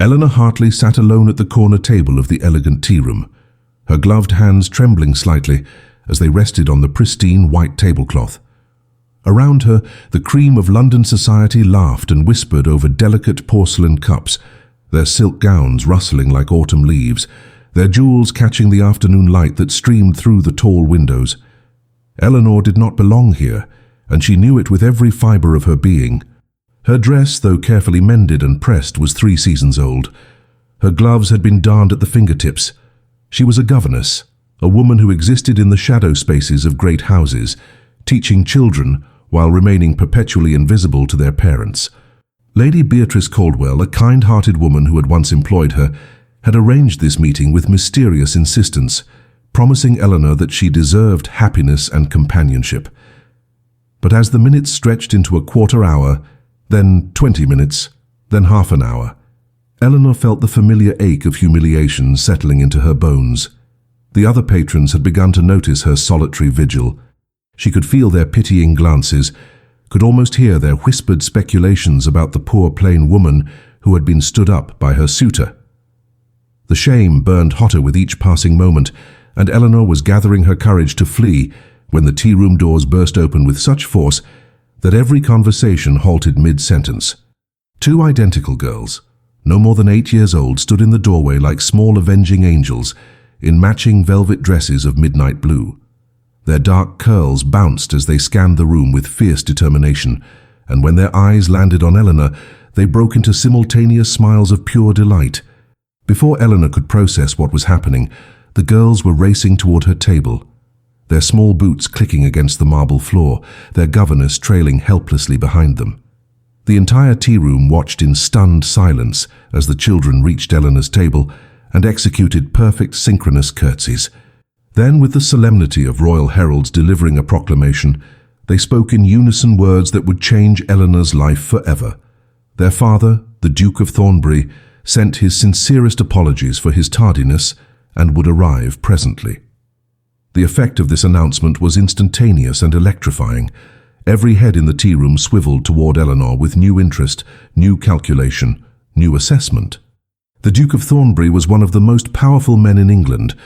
Eleanor Hartley sat alone at the corner table of the elegant tea room, her gloved hands trembling slightly as they rested on the pristine white tablecloth. Around her, the cream of London society laughed and whispered over delicate porcelain cups, their silk gowns rustling like autumn leaves, their jewels catching the afternoon light that streamed through the tall windows. Eleanor did not belong here, and she knew it with every fibre of her being. Her dress, though carefully mended and pressed, was 3 seasons old. Her gloves had been darned at the fingertips. She was a governess, a woman who existed in the shadow spaces of great houses, teaching children while remaining perpetually invisible to their parents. Lady Beatrice Caldwell, a kind-hearted woman who had once employed her, had arranged this meeting with mysterious insistence, promising Eleanor that she deserved happiness and companionship. But as the minutes stretched into a quarter hour, then 20 minutes, then half an hour, Eleanor felt the familiar ache of humiliation settling into her bones. The other patrons had begun to notice her solitary vigil. She could feel their pitying glances, could almost hear their whispered speculations about the poor plain woman who had been stood up by her suitor. The shame burned hotter with each passing moment, and Eleanor was gathering her courage to flee when the tea-room doors burst open with such force that every conversation halted mid-sentence. 2 identical girls, no more than 8 years old, stood in the doorway like small avenging angels in matching velvet dresses of midnight blue. Their dark curls bounced as they scanned the room with fierce determination, and when their eyes landed on Eleanor, they broke into simultaneous smiles of pure delight. Before Eleanor could process what was happening, the girls were racing toward her table, their small boots clicking against the marble floor, their governess trailing helplessly behind them. The entire tea room watched in stunned silence as the children reached Eleanor's table and executed perfect synchronous curtsies. Then, with the solemnity of royal heralds delivering a proclamation, they spoke in unison words that would change Eleanor's life forever. Their father, the Duke of Thornbury, sent his sincerest apologies for his tardiness and would arrive presently. The effect of this announcement was instantaneous and electrifying. Every head in the tea room swiveled toward Eleanor with new interest, new calculation, new assessment. The Duke of Thornbury was one of the most powerful men in England,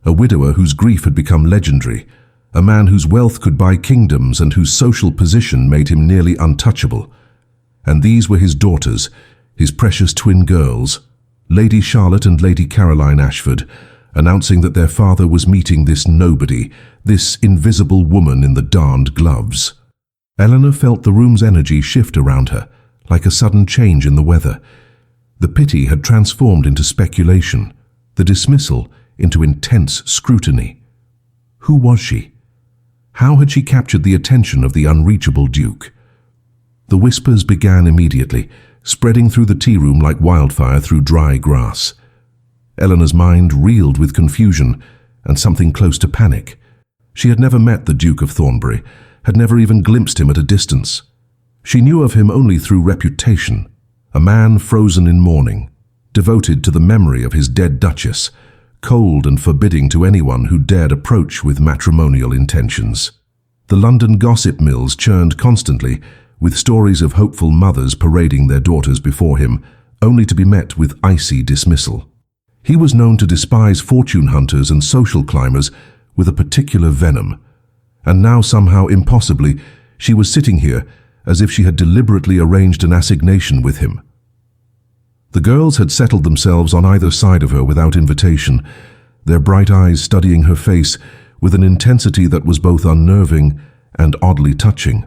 a widower whose grief had become legendary, a man whose wealth could buy kingdoms and whose social position made him nearly untouchable. And these were his daughters, his precious twin girls, Lady Charlotte and Lady Caroline Ashford, announcing that their father was meeting this nobody, this invisible woman in the darned gloves. Eleanor felt the room's energy shift around her, like a sudden change in the weather. The pity had transformed into speculation, the dismissal into intense scrutiny. Who was she? How had she captured the attention of the unreachable Duke? The whispers began immediately, spreading through the tea room like wildfire through dry grass. Eleanor's mind reeled with confusion and something close to panic. She had never met the Duke of Thornbury, had never even glimpsed him at a distance. She knew of him only through reputation, a man frozen in mourning, devoted to the memory of his dead Duchess, cold and forbidding to anyone who dared approach with matrimonial intentions. The London gossip mills churned constantly, with stories of hopeful mothers parading their daughters before him, only to be met with icy dismissal. He was known to despise fortune hunters and social climbers with a particular venom, and now somehow impossibly she was sitting here as if she had deliberately arranged an assignation with him. The girls had settled themselves on either side of her without invitation, their bright eyes studying her face with an intensity that was both unnerving and oddly touching.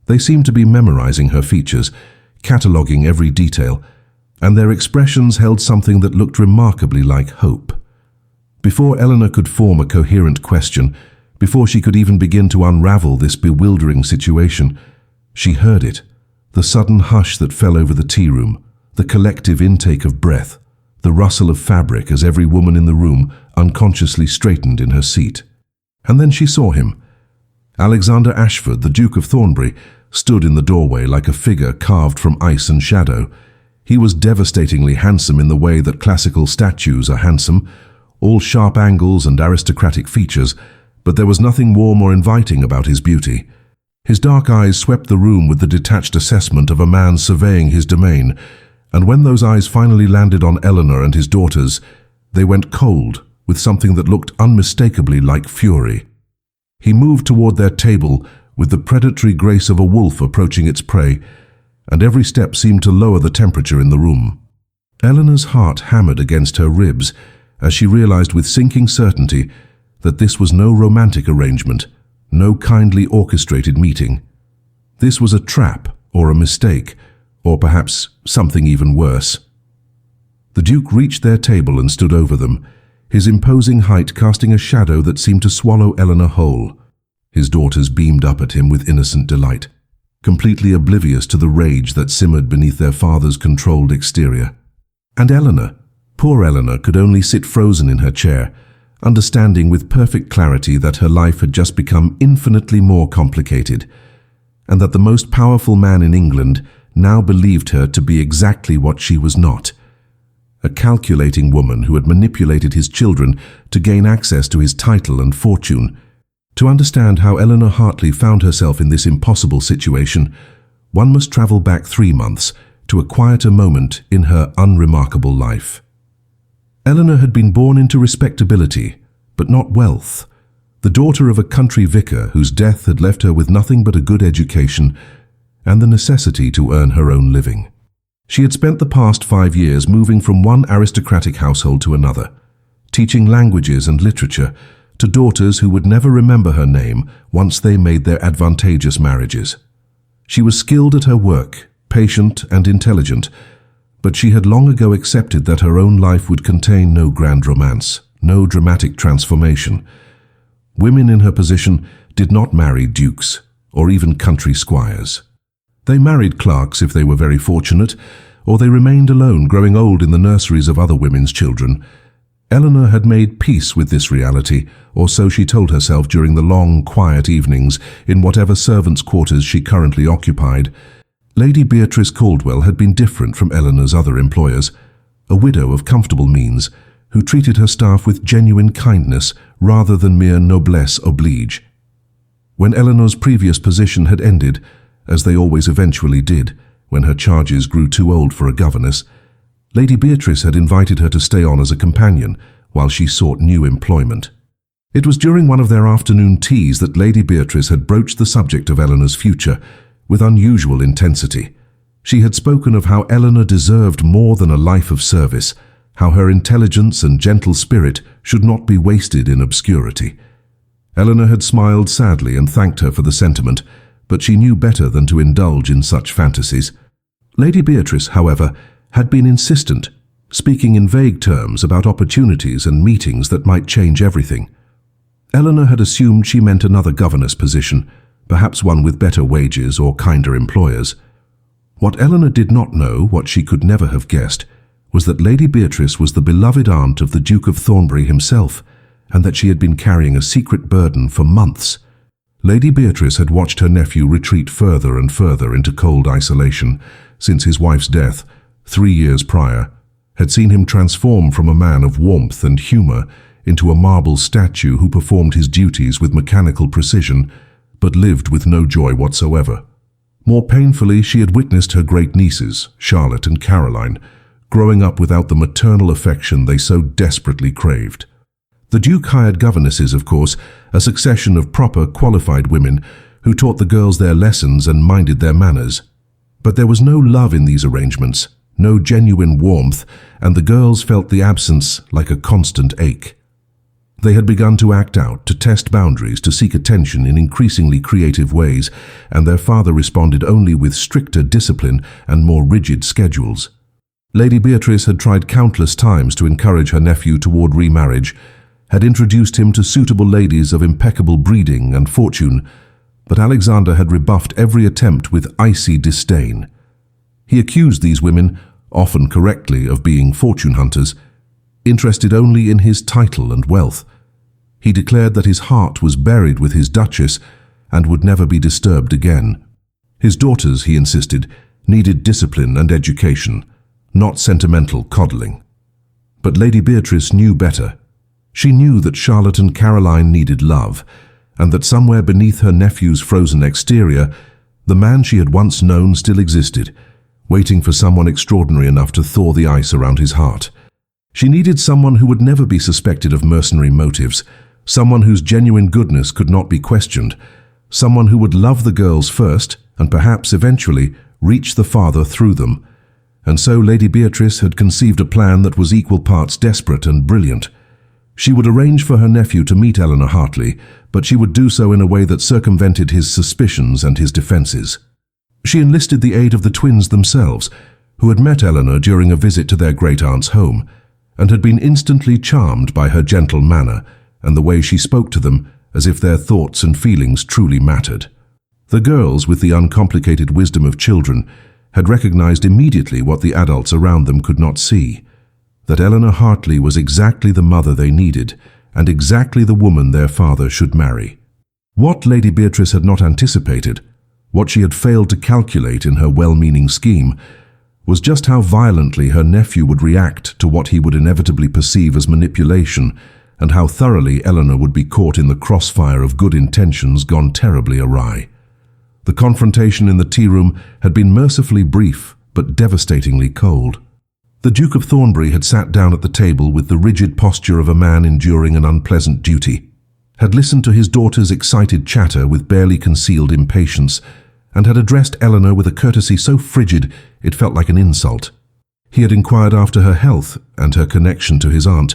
They seemed to be memorizing her features, cataloguing every detail, and their expressions held something that looked remarkably like hope. Before Eleanor could form a coherent question, before she could even begin to unravel this bewildering situation, she heard it, the sudden hush that fell over the tea room, the collective intake of breath, the rustle of fabric as every woman in the room unconsciously straightened in her seat. And then she saw him. Alexander Ashford, the Duke of Thornbury, stood in the doorway like a figure carved from ice and shadow. He was devastatingly handsome in the way that classical statues are handsome, all sharp angles and aristocratic features, but there was nothing warm or inviting about his beauty. His dark eyes swept the room with the detached assessment of a man surveying his domain, And when those eyes finally landed on Eleanor and his daughters, they went cold with something that looked unmistakably like fury. He moved toward their table with the predatory grace of a wolf approaching its prey, and every step seemed to lower the temperature in the room. Eleanor's heart hammered against her ribs as she realized with sinking certainty that this was no romantic arrangement, no kindly orchestrated meeting. This was a trap or a mistake, or perhaps something even worse. The Duke reached their table and stood over them, his imposing height casting a shadow that seemed to swallow Eleanor whole. His daughters beamed up at him with innocent delight, completely oblivious to the rage that simmered beneath their father's controlled exterior. And Eleanor, poor Eleanor, could only sit frozen in her chair, understanding with perfect clarity that her life had just become infinitely more complicated, and that the most powerful man in England now believed her to be exactly what she was not: a calculating woman who had manipulated his children to gain access to his title and fortune. To understand how Eleanor Hartley found herself in this impossible situation, one must travel back 3 months to a quieter moment in her unremarkable life. Eleanor had been born into respectability, but not wealth, the daughter of a country vicar whose death had left her with nothing but a good education and the necessity to earn her own living. She had spent the past 5 years moving from one aristocratic household to another, teaching languages and literature to daughters who would never remember her name once they made their advantageous marriages. She was skilled at her work, patient and intelligent, but she had long ago accepted that her own life would contain no grand romance, no dramatic transformation. Women in her position did not marry dukes or even country squires. They married clerks if they were very fortunate, or they remained alone, growing old in the nurseries of other women's children. Eleanor had made peace with this reality, or so she told herself during the long, quiet evenings in whatever servants' quarters she currently occupied. Lady Beatrice Caldwell had been different from Eleanor's other employers, a widow of comfortable means, who treated her staff with genuine kindness rather than mere noblesse oblige. When Eleanor's previous position had ended, as they always eventually did, when her charges grew too old for a governess, Lady Beatrice had invited her to stay on as a companion while she sought new employment. It was during one of their afternoon teas that Lady Beatrice had broached the subject of Eleanor's future with unusual intensity. She had spoken of how Eleanor deserved more than a life of service, how her intelligence and gentle spirit should not be wasted in obscurity. Eleanor had smiled sadly and thanked her for the sentiment, but she knew better than to indulge in such fantasies. Lady Beatrice, however, had been insistent, speaking in vague terms about opportunities and meetings that might change everything. Eleanor had assumed she meant another governess position, perhaps one with better wages or kinder employers. What Eleanor did not know, what she could never have guessed, was that Lady Beatrice was the beloved aunt of the Duke of Thornbury himself, and that she had been carrying a secret burden for months. Lady Beatrice had watched her nephew retreat further and further into cold isolation since his wife's death, 3 years prior, had seen him transform from a man of warmth and humor into a marble statue who performed his duties with mechanical precision, but lived with no joy whatsoever. More painfully, she had witnessed her great nieces, Charlotte and Caroline, growing up without the maternal affection they so desperately craved. The Duke hired governesses, of course, a succession of proper, qualified women who taught the girls their lessons and minded their manners. But there was no love in these arrangements, no genuine warmth, and the girls felt the absence like a constant ache. They had begun to act out, to test boundaries, to seek attention in increasingly creative ways, and their father responded only with stricter discipline and more rigid schedules. Lady Beatrice had tried countless times to encourage her nephew toward remarriage, had introduced him to suitable ladies of impeccable breeding and fortune, but Alexander had rebuffed every attempt with icy disdain. He accused these women, often correctly, of being fortune hunters, interested only in his title and wealth. He declared that his heart was buried with his duchess and would never be disturbed again. His daughters, he insisted, needed discipline and education, not sentimental coddling. But Lady Beatrice knew better. She knew that Charlotte and Caroline needed love, and that somewhere beneath her nephew's frozen exterior, the man she had once known still existed, waiting for someone extraordinary enough to thaw the ice around his heart. She needed someone who would never be suspected of mercenary motives, someone whose genuine goodness could not be questioned, someone who would love the girls first and perhaps eventually reach the father through them. And so Lady Beatrice had conceived a plan that was equal parts desperate and brilliant. She would arrange for her nephew to meet Eleanor Hartley, but she would do so in a way that circumvented his suspicions and his defences. She enlisted the aid of the twins themselves, who had met Eleanor during a visit to their great-aunt's home, and had been instantly charmed by her gentle manner and the way she spoke to them as if their thoughts and feelings truly mattered. The girls, with the uncomplicated wisdom of children, had recognized immediately what the adults around them could not see, that Eleanor Hartley was exactly the mother they needed and exactly the woman their father should marry. What Lady Beatrice had not anticipated, what she had failed to calculate in her well-meaning scheme, was just how violently her nephew would react to what he would inevitably perceive as manipulation, and how thoroughly Eleanor would be caught in the crossfire of good intentions gone terribly awry. The confrontation in the tea room had been mercifully brief, but devastatingly cold. The Duke of Thornbury had sat down at the table with the rigid posture of a man enduring an unpleasant duty, had listened to his daughter's excited chatter with barely concealed impatience, and had addressed Eleanor with a courtesy so frigid it felt like an insult. He had inquired after her health and her connection to his aunt,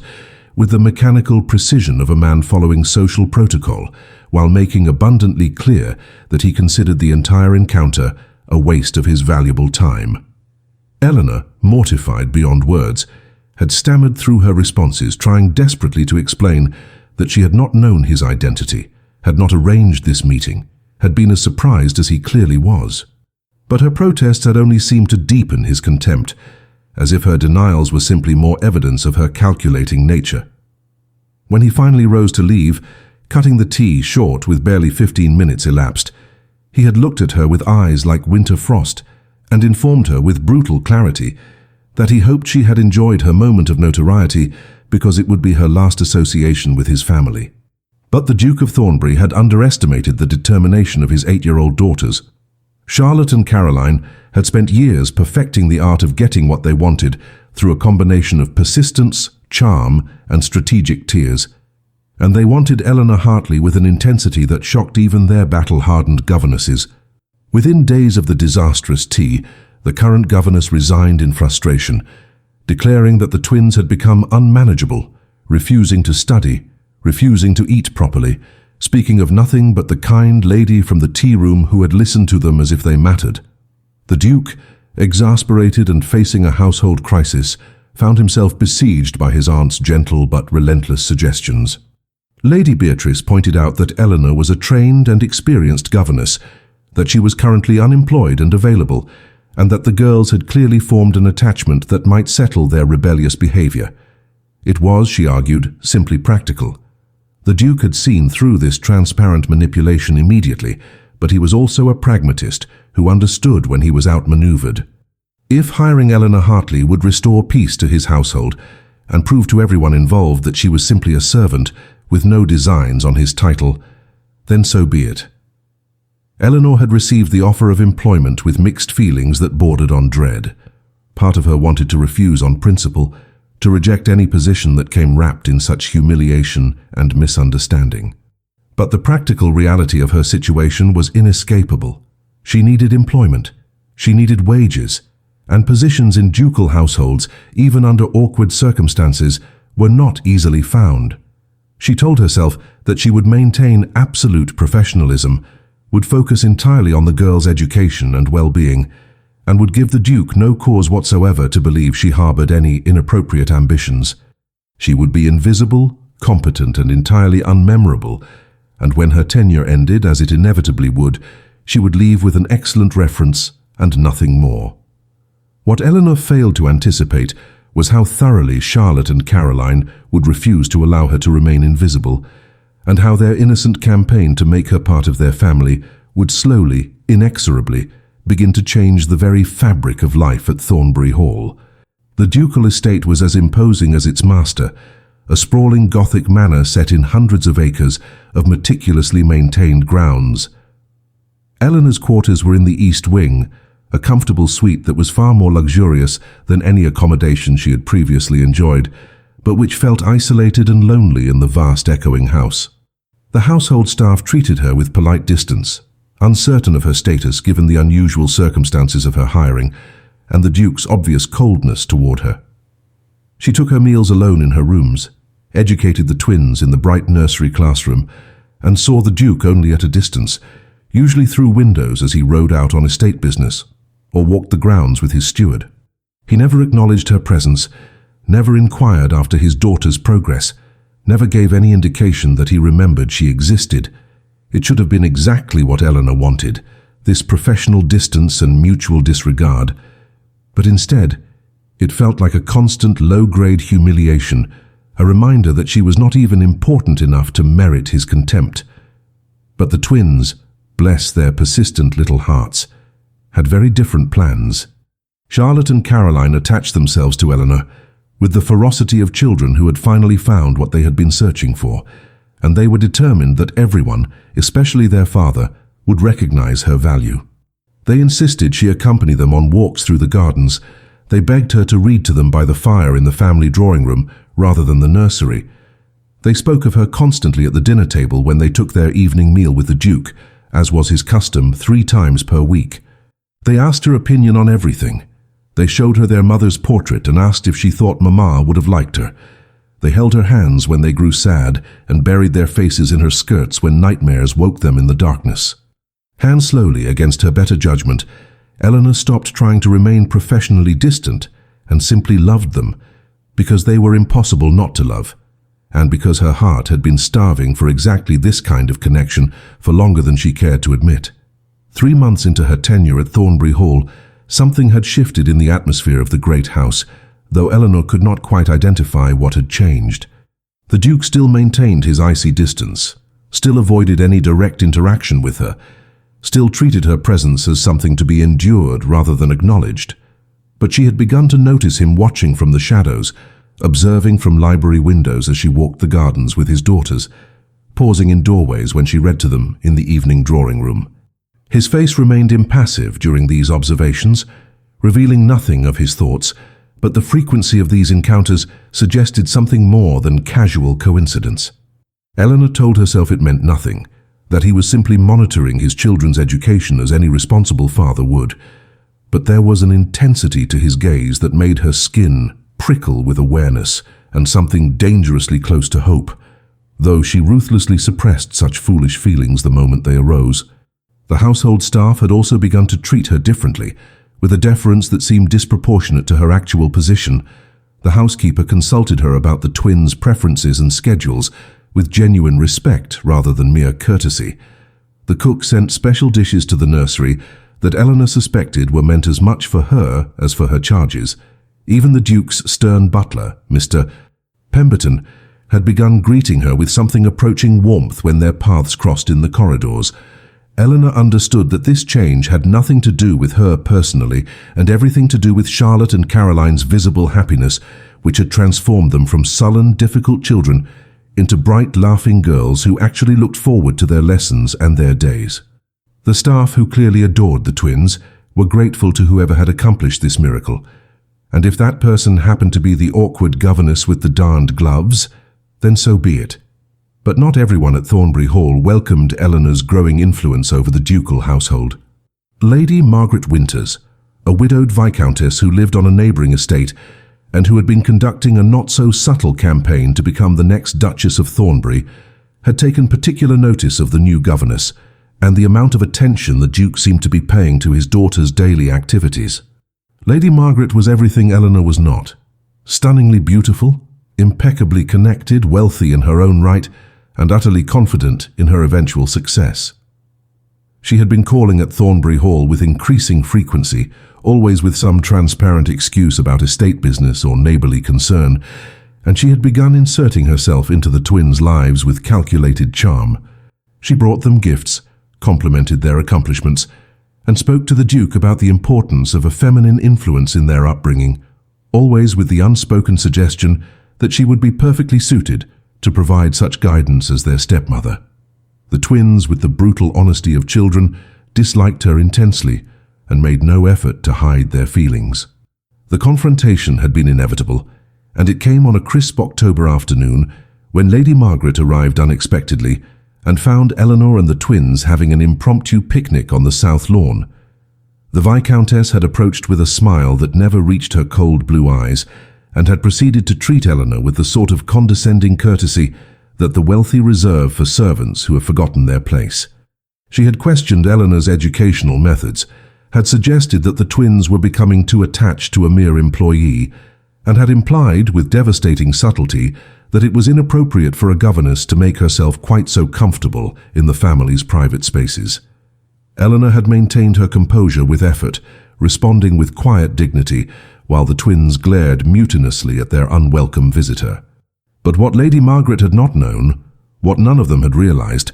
with the mechanical precision of a man following social protocol, while making abundantly clear that he considered the entire encounter a waste of his valuable time. Eleanor, mortified beyond words, had stammered through her responses, trying desperately to explain that she had not known his identity, had not arranged this meeting, had been as surprised as he clearly was. But her protests had only seemed to deepen his contempt, as if her denials were simply more evidence of her calculating nature. When he finally rose to leave, cutting the tea short with barely 15 minutes elapsed, he had looked at her with eyes like winter frost and informed her with brutal clarity that he hoped she had enjoyed her moment of notoriety because it would be her last association with his family. But the Duke of Thornbury had underestimated the determination of his 8-year-old daughters. Charlotte and Caroline had spent years perfecting the art of getting what they wanted through a combination of persistence, charm, and strategic tears, and they wanted Eleanor Hartley with an intensity that shocked even their battle-hardened governesses. Within days of the disastrous tea, the current governess resigned in frustration, declaring that the twins had become unmanageable, refusing to study, refusing to eat properly, speaking of nothing but the kind lady from the tea room who had listened to them as if they mattered. The Duke, exasperated and facing a household crisis, found himself besieged by his aunt's gentle but relentless suggestions. Lady Beatrice pointed out that Eleanor was a trained and experienced governess, that she was currently unemployed and available, and that the girls had clearly formed an attachment that might settle their rebellious behavior. It was, she argued, simply practical. The Duke had seen through this transparent manipulation immediately, but he was also a pragmatist who understood when he was outmaneuvered. If hiring Eleanor Hartley would restore peace to his household and prove to everyone involved that she was simply a servant with no designs on his title, then so be it. Eleanor had received the offer of employment with mixed feelings that bordered on dread. Part of her wanted to refuse on principle, to reject any position that came wrapped in such humiliation and misunderstanding. But the practical reality of her situation was inescapable. She needed employment, she needed wages, and positions in ducal households, even under awkward circumstances, were not easily found. She told herself that she would maintain absolute professionalism, would focus entirely on the girls' education and well-being, and would give the Duke no cause whatsoever to believe she harbored any inappropriate ambitions. She would be invisible, competent, and entirely unmemorable, and when her tenure ended, as it inevitably would, she would leave with an excellent reference and nothing more. What Eleanor failed to anticipate was how thoroughly Charlotte and Caroline would refuse to allow her to remain invisible, and how their innocent campaign to make her part of their family would slowly, inexorably, begin to change the very fabric of life at Thornbury Hall. The ducal estate was as imposing as its master, a sprawling Gothic manor set in hundreds of acres of meticulously maintained grounds. Eleanor's quarters were in the east wing, a comfortable suite that was far more luxurious than any accommodation she had previously enjoyed, but which felt isolated and lonely in the vast echoing house. The household staff treated her with polite distance, uncertain of her status given the unusual circumstances of her hiring and the Duke's obvious coldness toward her. She took her meals alone in her rooms, educated the twins in the bright nursery classroom, and saw the Duke only at a distance, usually through windows as he rode out on estate business or walked the grounds with his steward. He never acknowledged her presence, never inquired after his daughter's progress, never gave any indication that he remembered she existed. It should have been exactly what Eleanor wanted, this professional distance and mutual disregard. But instead, it felt like a constant low-grade humiliation, a reminder that she was not even important enough to merit his contempt. But the twins, bless their persistent little hearts, had very different plans. Charlotte and Caroline attached themselves to Eleanor with the ferocity of children who had finally found what they had been searching for, and they were determined that everyone, especially their father, would recognize her value. They insisted she accompany them on walks through the gardens. They begged her to read to them by the fire in the family drawing room rather than the nursery. They spoke of her constantly at the dinner table when they took their evening meal with the Duke, as was his custom 3 times per week. They asked her opinion on everything. They showed her their mother's portrait and asked if she thought Mama would have liked her. They held her hands when they grew sad and buried their faces in her skirts when nightmares woke them in the darkness. Hand slowly, against her better judgment, Eleanor stopped trying to remain professionally distant and simply loved them, because they were impossible not to love, and because her heart had been starving for exactly this kind of connection for longer than she cared to admit. 3 months into her tenure at Thornbury Hall, something had shifted in the atmosphere of the great house, though Eleanor could not quite identify what had changed. The Duke still maintained his icy distance, still avoided any direct interaction with her, still treated her presence as something to be endured rather than acknowledged. But she had begun to notice him watching from the shadows, observing from library windows as she walked the gardens with his daughters, pausing in doorways when she read to them in the evening drawing room. His face remained impassive during these observations, revealing nothing of his thoughts, but the frequency of these encounters suggested something more than casual coincidence. Eleanor told herself it meant nothing, that he was simply monitoring his children's education as any responsible father would. But there was an intensity to his gaze that made her skin prickle with awareness and something dangerously close to hope, though she ruthlessly suppressed such foolish feelings the moment they arose. The household staff had also begun to treat her differently, with a deference that seemed disproportionate to her actual position. The housekeeper consulted her about the twins' preferences and schedules with genuine respect rather than mere courtesy. The cook sent special dishes to the nursery that Eleanor suspected were meant as much for her as for her charges. Even the Duke's stern butler, Mr. Pemberton, had begun greeting her with something approaching warmth when their paths crossed in the corridors. Eleanor understood that this change had nothing to do with her personally and everything to do with Charlotte and Caroline's visible happiness, which had transformed them from sullen, difficult children into bright, laughing girls who actually looked forward to their lessons and their days. The staff, who clearly adored the twins, were grateful to whoever had accomplished this miracle, and if that person happened to be the awkward governess with the darned gloves, then so be it. But not everyone at Thornbury Hall welcomed Eleanor's growing influence over the ducal household. Lady Margaret Winters, a widowed viscountess who lived on a neighbouring estate and who had been conducting a not-so-subtle campaign to become the next Duchess of Thornbury, had taken particular notice of the new governess and the amount of attention the Duke seemed to be paying to his daughter's daily activities. Lady Margaret was everything Eleanor was not: stunningly beautiful, impeccably connected, wealthy in her own right, and utterly confident in her eventual success. She had been calling at Thornbury Hall with increasing frequency, always with some transparent excuse about estate business or neighbourly concern, and she had begun inserting herself into the twins' lives with calculated charm. She brought them gifts, complimented their accomplishments, and spoke to the Duke about the importance of a feminine influence in their upbringing, always with the unspoken suggestion that she would be perfectly suited to provide such guidance as their stepmother. The twins, with the brutal honesty of children, disliked her intensely, and made no effort to hide their feelings. The confrontation had been inevitable, and it came on a crisp October afternoon when Lady Margaret arrived unexpectedly and found Eleanor and the twins having an impromptu picnic on the south lawn. The Viscountess had approached with a smile that never reached her cold blue eyes and had proceeded to treat Eleanor with the sort of condescending courtesy that the wealthy reserve for servants who have forgotten their place. She had questioned Eleanor's educational methods, had suggested that the twins were becoming too attached to a mere employee, and had implied with devastating subtlety that it was inappropriate for a governess to make herself quite so comfortable in the family's private spaces. Eleanor had maintained her composure with effort, responding with quiet dignity, while the twins glared mutinously at their unwelcome visitor. But what Lady Margaret had not known, what none of them had realized,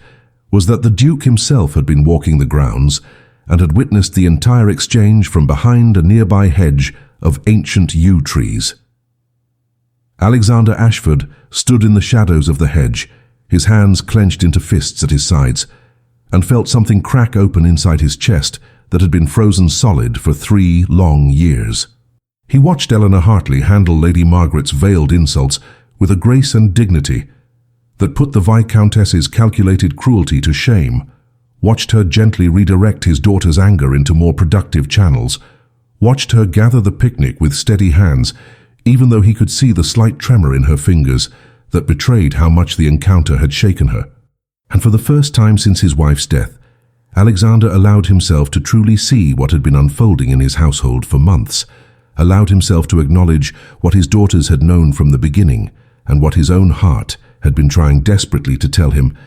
was that the Duke himself had been walking the grounds and had witnessed the entire exchange from behind a nearby hedge of ancient yew trees. Alexander Ashford stood in the shadows of the hedge, his hands clenched into fists at his sides, and felt something crack open inside his chest that had been frozen solid for 3 long years. He watched Eleanor Hartley handle Lady Margaret's veiled insults with a grace and dignity that put the Viscountess's calculated cruelty to shame, watched her gently redirect his daughter's anger into more productive channels, watched her gather the picnic with steady hands, even though he could see the slight tremor in her fingers that betrayed how much the encounter had shaken her. And for the first time since his wife's death, Alexander allowed himself to truly see what had been unfolding in his household for months, allowed himself to acknowledge what his daughters had known from the beginning and what his own heart had been trying desperately to tell him.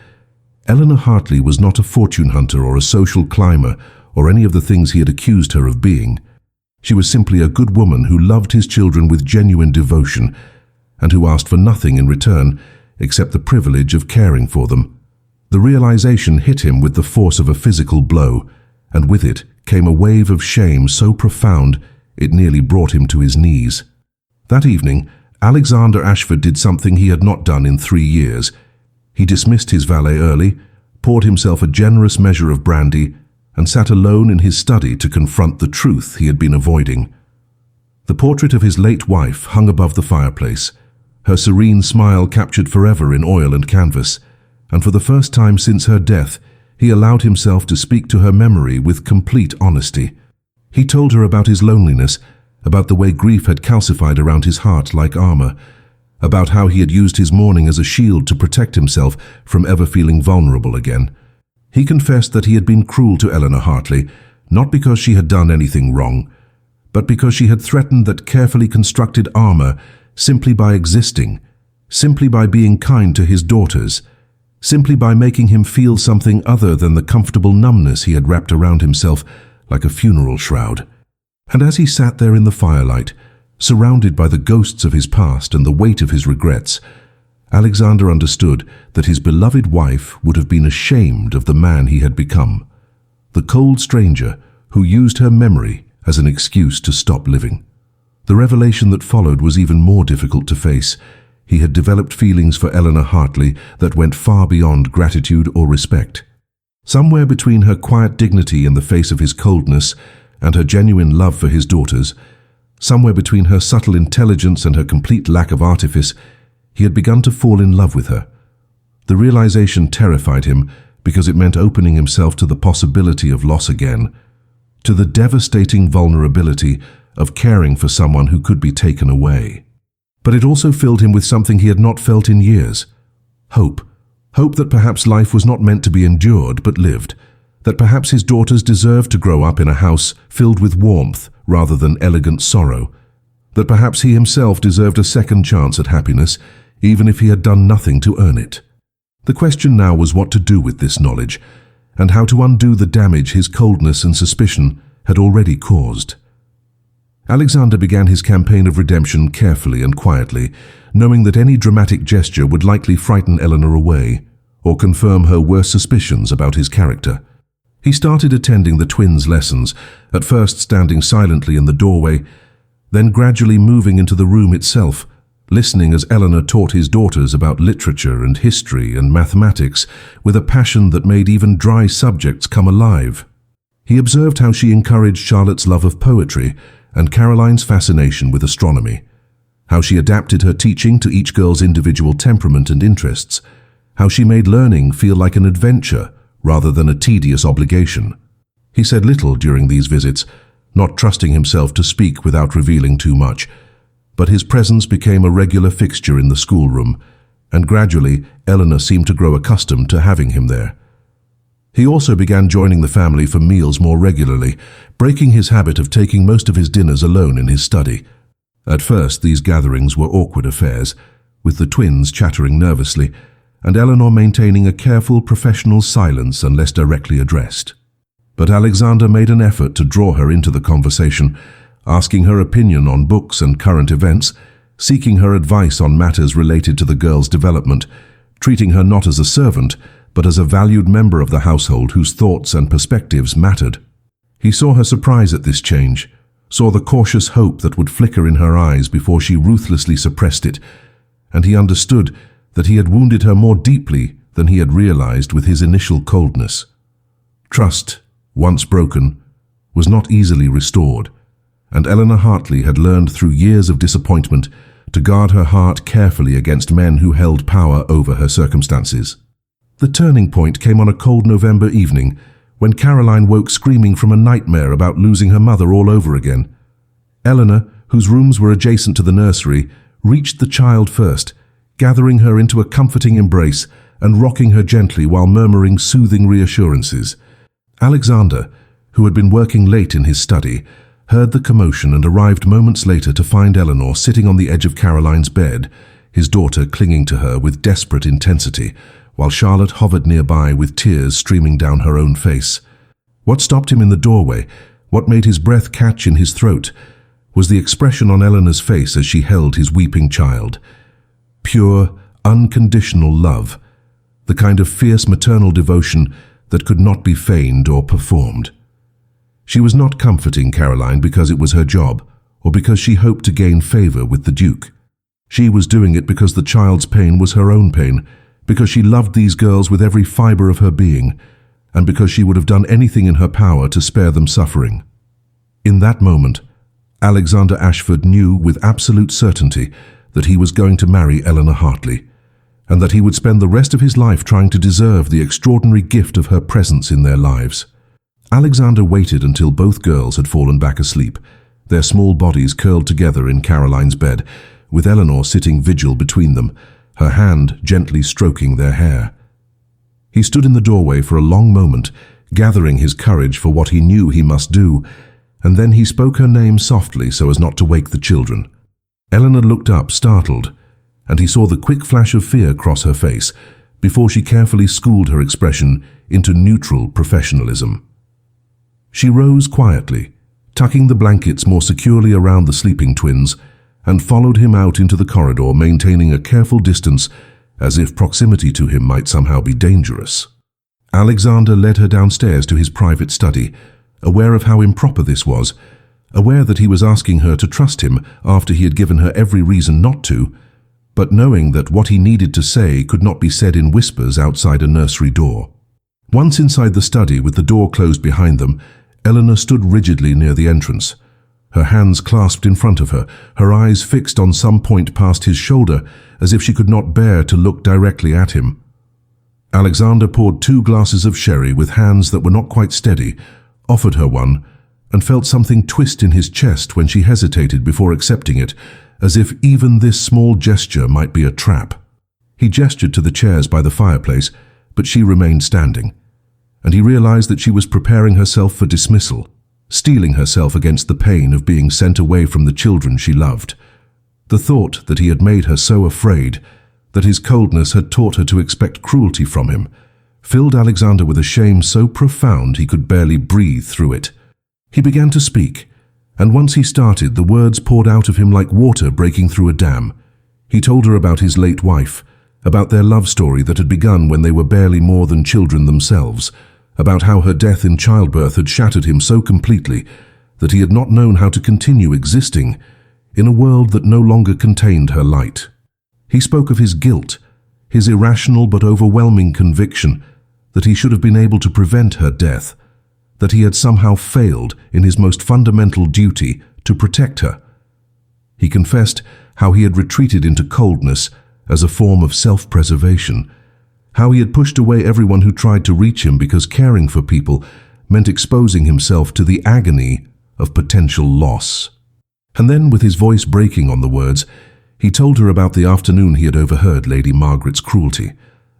Eleanor Hartley was not a fortune hunter or a social climber or any of the things he had accused her of being. She was simply a good woman who loved his children with genuine devotion and who asked for nothing in return except the privilege of caring for them. The realization hit him with the force of a physical blow, and with it came a wave of shame so profound it nearly brought him to his knees. That evening, Alexander Ashford did something he had not done in 3 years. He dismissed his valet early, poured himself a generous measure of brandy, and sat alone in his study to confront the truth he had been avoiding. The portrait of his late wife hung above the fireplace, her serene smile captured forever in oil and canvas, and for the first time since her death, he allowed himself to speak to her memory with complete honesty. He told her about his loneliness, about the way grief had calcified around his heart like armor, about how he had used his mourning as a shield to protect himself from ever feeling vulnerable again. He confessed that he had been cruel to Eleanor Hartley, not because she had done anything wrong, but because she had threatened that carefully constructed armor simply by existing, simply by being kind to his daughters, simply by making him feel something other than the comfortable numbness he had wrapped around himself like a funeral shroud. And as he sat there in the firelight, surrounded by the ghosts of his past and the weight of his regrets, Alexander understood that his beloved wife would have been ashamed of the man he had become, the cold stranger who used her memory as an excuse to stop living. The revelation that followed was even more difficult to face. He had developed feelings for Eleanor Hartley that went far beyond gratitude or respect. Somewhere between her quiet dignity in the face of his coldness and her genuine love for his daughters, somewhere between her subtle intelligence and her complete lack of artifice, he had begun to fall in love with her. The realization terrified him because it meant opening himself to the possibility of loss again, to the devastating vulnerability of caring for someone who could be taken away. But it also filled him with something he had not felt in years: hope. Hope that perhaps life was not meant to be endured but lived, that perhaps his daughters deserved to grow up in a house filled with warmth rather than elegant sorrow, that perhaps he himself deserved a second chance at happiness, even if he had done nothing to earn it. The question now was what to do with this knowledge, and how to undo the damage his coldness and suspicion had already caused. Alexander began his campaign of redemption carefully and quietly, knowing that any dramatic gesture would likely frighten Eleanor away or confirm her worst suspicions about his character. He started attending the twins' lessons, at first standing silently in the doorway, then gradually moving into the room itself, listening as Eleanor taught his daughters about literature and history and mathematics with a passion that made even dry subjects come alive. He observed how she encouraged Charlotte's love of poetry and Caroline's fascination with astronomy, how she adapted her teaching to each girl's individual temperament and interests, how she made learning feel like an adventure rather than a tedious obligation. He said little during these visits, not trusting himself to speak without revealing too much, but his presence became a regular fixture in the schoolroom, and gradually Eleanor seemed to grow accustomed to having him there. He also began joining the family for meals more regularly, breaking his habit of taking most of his dinners alone in his study. At first, these gatherings were awkward affairs, with the twins chattering nervously, and Eleanor maintaining a careful professional silence unless directly addressed. But Alexander made an effort to draw her into the conversation, asking her opinion on books and current events, seeking her advice on matters related to the girl's development, treating her not as a servant, but as a valued member of the household whose thoughts and perspectives mattered. He saw her surprise at this change, saw the cautious hope that would flicker in her eyes before she ruthlessly suppressed it, and he understood that he had wounded her more deeply than he had realized with his initial coldness. Trust, once broken, was not easily restored, and Eleanor Hartley had learned through years of disappointment to guard her heart carefully against men who held power over her circumstances. The turning point came on a cold November evening when Caroline woke screaming from a nightmare about losing her mother all over again. Eleanor, whose rooms were adjacent to the nursery, reached the child first, gathering her into a comforting embrace and rocking her gently while murmuring soothing reassurances. Alexander, who had been working late in his study, heard the commotion and arrived moments later to find Eleanor sitting on the edge of Caroline's bed, his daughter clinging to her with desperate intensity, while Charlotte hovered nearby with tears streaming down her own face. What stopped him in the doorway, what made his breath catch in his throat, was the expression on Eleanor's face as she held his weeping child. Pure, unconditional love, the kind of fierce maternal devotion that could not be feigned or performed. She was not comforting Caroline because it was her job, or because she hoped to gain favor with the Duke. She was doing it because the child's pain was her own pain, because she loved these girls with every fiber of her being, and because she would have done anything in her power to spare them suffering. In that moment, Alexander Ashford knew with absolute certainty that he was going to marry Eleanor Hartley, and that he would spend the rest of his life trying to deserve the extraordinary gift of her presence in their lives. Alexander waited until both girls had fallen back asleep, their small bodies curled together in Caroline's bed, with Eleanor sitting vigil between them, her hand gently stroking their hair. He stood in the doorway for a long moment, gathering his courage for what he knew he must do, and then he spoke her name softly so as not to wake the children. Eleanor looked up, startled, and he saw the quick flash of fear cross her face before she carefully schooled her expression into neutral professionalism. She rose quietly, tucking the blankets more securely around the sleeping twins, and followed him out into the corridor, maintaining a careful distance as if proximity to him might somehow be dangerous. Alexander led her downstairs to his private study, aware of how improper this was, aware that he was asking her to trust him after he had given her every reason not to, but knowing that what he needed to say could not be said in whispers outside a nursery door. Once inside the study with the door closed behind them, Eleanor stood rigidly near the entrance, her hands clasped in front of her, her eyes fixed on some point past his shoulder, as if she could not bear to look directly at him. Alexander poured 2 glasses of sherry with hands that were not quite steady, offered her one, and felt something twist in his chest when she hesitated before accepting it, as if even this small gesture might be a trap. He gestured to the chairs by the fireplace, but she remained standing, and he realized that she was preparing herself for dismissal, steeling herself against the pain of being sent away from the children she loved. The thought that he had made her so afraid, that his coldness had taught her to expect cruelty from him, filled Alexander with a shame so profound he could barely breathe through it. He began to speak, and once he started, the words poured out of him like water breaking through a dam. He told her about his late wife, about their love story that had begun when they were barely more than children themselves, about how her death in childbirth had shattered him so completely that he had not known how to continue existing in a world that no longer contained her light. He spoke of his guilt, his irrational but overwhelming conviction that he should have been able to prevent her death, that he had somehow failed in his most fundamental duty to protect her. He confessed how he had retreated into coldness as a form of self-preservation, how he had pushed away everyone who tried to reach him because caring for people meant exposing himself to the agony of potential loss. And then, with his voice breaking on the words, he told her about the afternoon he had overheard Lady Margaret's cruelty,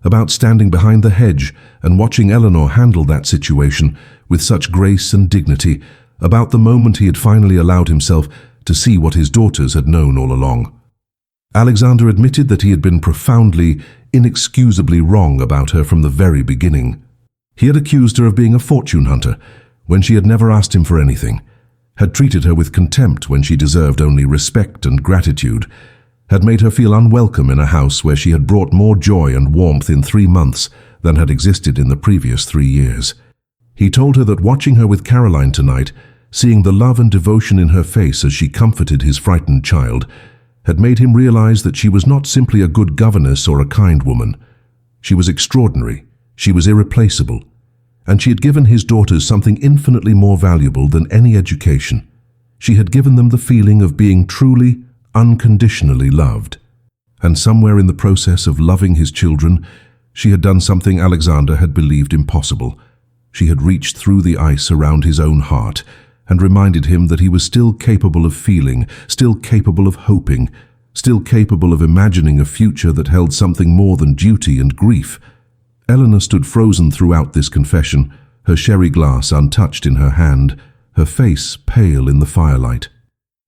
about standing behind the hedge and watching Eleanor handle that situation with such grace and dignity, about the moment he had finally allowed himself to see what his daughters had known all along. Alexander admitted that he had been profoundly, inexcusably wrong about her from the very beginning. He had accused her of being a fortune hunter when she had never asked him for anything, had treated her with contempt when she deserved only respect and gratitude, had made her feel unwelcome in a house where she had brought more joy and warmth in 3 months than had existed in the previous 3 years. He told her that watching her with Caroline tonight, seeing the love and devotion in her face as she comforted his frightened child, had made him realize that she was not simply a good governess or a kind woman. She was extraordinary, she was irreplaceable, and she had given his daughters something infinitely more valuable than any education. She had given them the feeling of being truly, unconditionally loved. And somewhere in the process of loving his children, she had done something Alexander had believed impossible. She had reached through the ice around his own heart and reminded him that he was still capable of feeling, still capable of hoping, still capable of imagining a future that held something more than duty and grief. Eleanor stood frozen throughout this confession, her sherry glass untouched in her hand, her face pale in the firelight.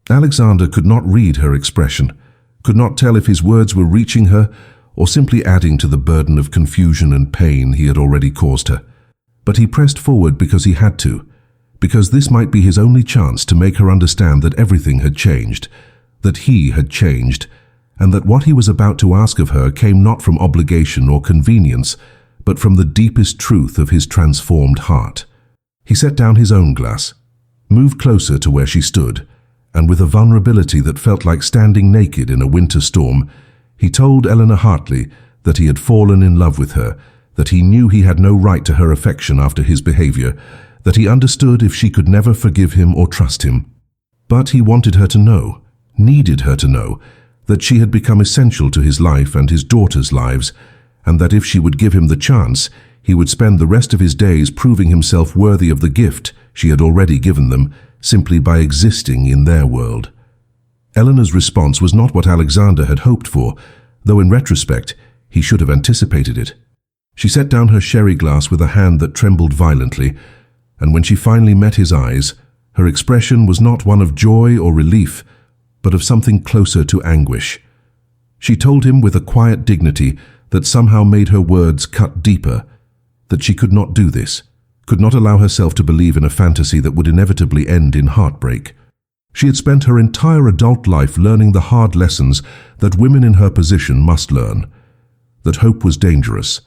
Alexander could not read her expression, could not tell if his words were reaching her or simply adding to the burden of confusion and pain he had already caused her. But he pressed forward because he had to, because this might be his only chance to make her understand that everything had changed, that he had changed, and that what he was about to ask of her came not from obligation or convenience, but from the deepest truth of his transformed heart. He set down his own glass, moved closer to where she stood, and with a vulnerability that felt like standing naked in a winter storm, he told Eleanor Hartley that he had fallen in love with her, that he knew he had no right to her affection after his behavior, that he understood if she could never forgive him or trust him. But he wanted her to know, needed her to know, that she had become essential to his life and his daughters' lives, and that if she would give him the chance, he would spend the rest of his days proving himself worthy of the gift she had already given them, simply by existing in their world. Eleanor's response was not what Alexander had hoped for, though in retrospect he should have anticipated it. She set down her sherry glass with a hand that trembled violently, and when she finally met his eyes, her expression was not one of joy or relief, but of something closer to anguish. She told him with a quiet dignity that somehow made her words cut deeper, that she could not do this, could not allow herself to believe in a fantasy that would inevitably end in heartbreak. She had spent her entire adult life learning the hard lessons that women in her position must learn, that hope was dangerous,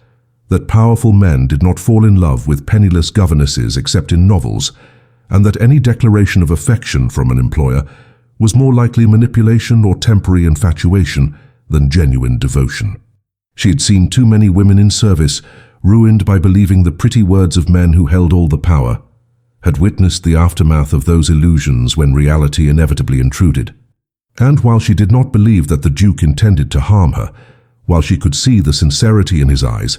that powerful men did not fall in love with penniless governesses except in novels, and that any declaration of affection from an employer was more likely manipulation or temporary infatuation than genuine devotion. She had seen too many women in service ruined by believing the pretty words of men who held all the power, had witnessed the aftermath of those illusions when reality inevitably intruded. And while she did not believe that the Duke intended to harm her, while she could see the sincerity in his eyes,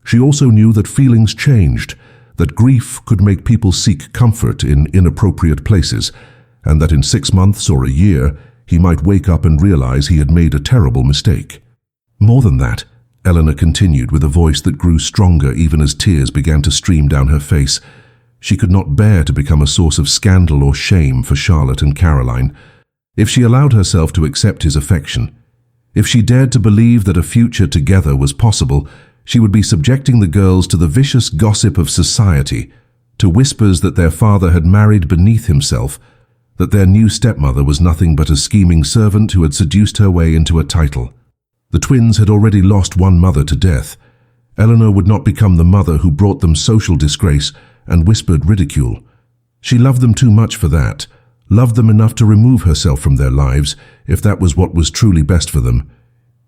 she also knew that feelings changed, that grief could make people seek comfort in inappropriate places, and that in 6 months or a year he might wake up and realize he had made a terrible mistake. More than that, Eleanor continued with a voice that grew stronger even as tears began to stream down her face. She could not bear to become a source of scandal or shame for Charlotte and Caroline. If she allowed herself to accept his affection, if she dared to believe that a future together was possible, she would be subjecting the girls to the vicious gossip of society, to whispers that their father had married beneath himself, that their new stepmother was nothing but a scheming servant who had seduced her way into a title. The twins had already lost one mother to death. Eleanor would not become the mother who brought them social disgrace and whispered ridicule. She loved them too much for that, loved them enough to remove herself from their lives if that was what was truly best for them,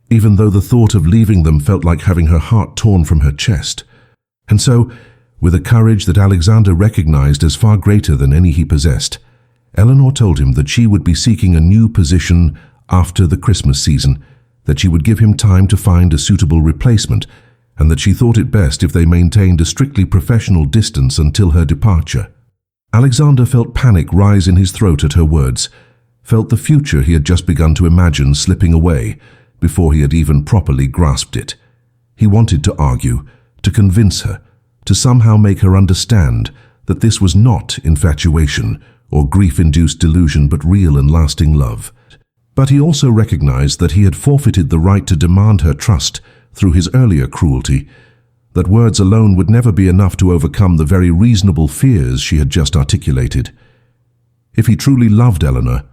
even though the thought of leaving them felt like having her heart torn from her chest. And so, With a courage that Alexander recognized as far greater than any he possessed, Eleanor told him that she would be seeking a new position after the Christmas season, that she would give him time to find a suitable replacement, and that she thought it best if they maintained a strictly professional distance until her departure. Alexander felt panic rise in his throat at her words, felt the future he had just begun to imagine slipping away before he had even properly grasped it. He wanted to argue, to convince her, to somehow make her understand that this was not infatuation or grief-induced delusion but real and lasting love. But he also recognized that he had forfeited the right to demand her trust through his earlier cruelty, that words alone would never be enough to overcome the very reasonable fears she had just articulated. If he truly loved Eleanor,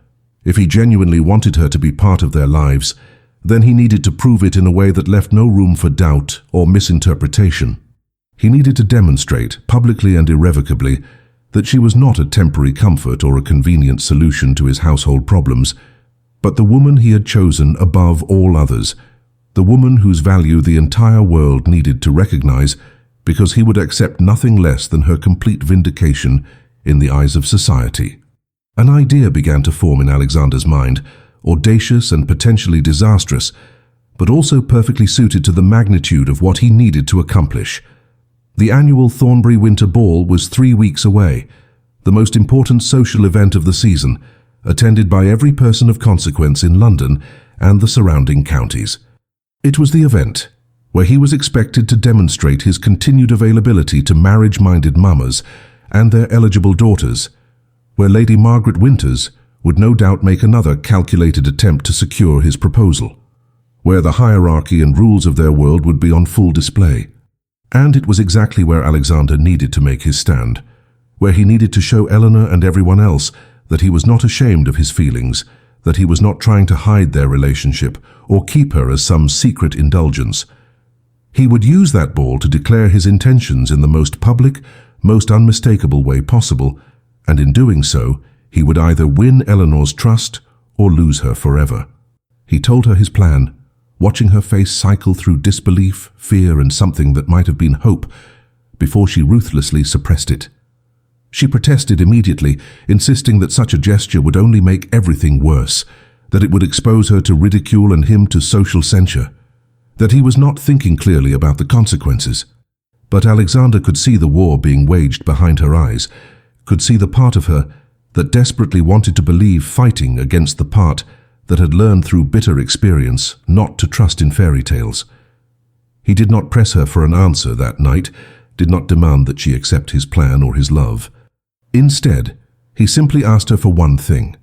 if he genuinely wanted her to be part of their lives, then he needed to prove it in a way that left no room for doubt or misinterpretation. He needed to demonstrate, publicly and irrevocably, that she was not a temporary comfort or a convenient solution to his household problems, but the woman he had chosen above all others, the woman whose value the entire world needed to recognize, because he would accept nothing less than her complete vindication in the eyes of society. An idea began to form in Alexander's mind, audacious and potentially disastrous, but also perfectly suited to the magnitude of what he needed to accomplish. The annual Thornbury Winter Ball was 3 weeks away, the most important social event of the season, attended by every person of consequence in London and the surrounding counties. It was the event where he was expected to demonstrate his continued availability to marriage-minded mamas and their eligible daughters, where Lady Margaret Winters would no doubt make another calculated attempt to secure his proposal, where the hierarchy and rules of their world would be on full display. And it was exactly where Alexander needed to make his stand, where he needed to show Eleanor and everyone else that he was not ashamed of his feelings, that he was not trying to hide their relationship or keep her as some secret indulgence. He would use that ball to declare his intentions in the most public, most unmistakable way possible, and in doing so, he would either win Eleanor's trust or lose her forever. He told her his plan, watching her face cycle through disbelief, fear, and something that might have been hope, before she ruthlessly suppressed it. She protested immediately, insisting that such a gesture would only make everything worse, that it would expose her to ridicule and him to social censure, that he was not thinking clearly about the consequences. But Alexander could see the war being waged behind her eyes, could see the part of her that desperately wanted to believe fighting against the part that had learned through bitter experience not to trust in fairy tales. He did not press her for an answer that night, did not demand that she accept his plan or his love. Instead, he simply asked her for one thing,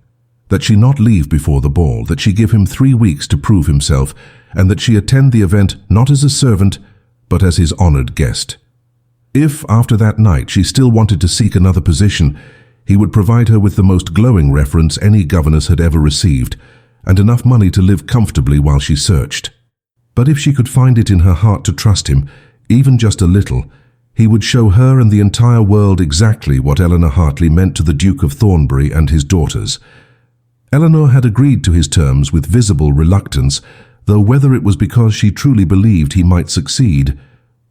that she not leave before the ball, that she give him 3 weeks to prove himself, and that she attend the event not as a servant, but as his honored guest. If, after that night, she still wanted to seek another position, he would provide her with the most glowing reference any governess had ever received, and enough money to live comfortably while she searched. But if she could find it in her heart to trust him, even just a little, he would show her and the entire world exactly what Eleanor Hartley meant to the Duke of Thornbury and his daughters. Eleanor had agreed to his terms with visible reluctance, though whether it was because she truly believed he might succeed,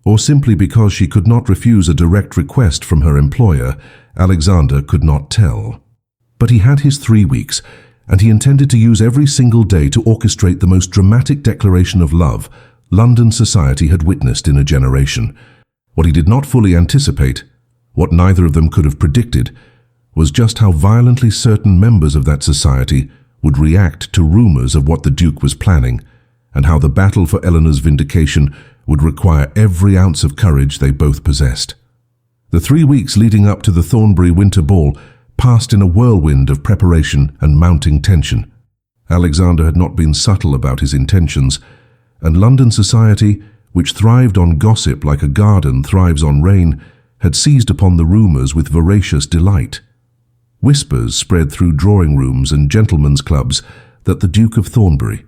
or simply because she could not refuse a direct request from her employer, Alexander could not tell. But he had his 3 weeks, and he intended to use every single day to orchestrate the most dramatic declaration of love London society had witnessed in a generation. What he did not fully anticipate, what neither of them could have predicted, was just how violently certain members of that society would react to rumors of what the Duke was planning, and how the battle for Eleanor's vindication would require every ounce of courage they both possessed. The 3 weeks leading up to the Thornbury Winter Ball passed in a whirlwind of preparation and mounting tension. Alexander had not been subtle about his intentions, and London society, which thrived on gossip like a garden thrives on rain, had seized upon the rumors with voracious delight. Whispers spread through drawing rooms and gentlemen's clubs that the Duke of Thornbury,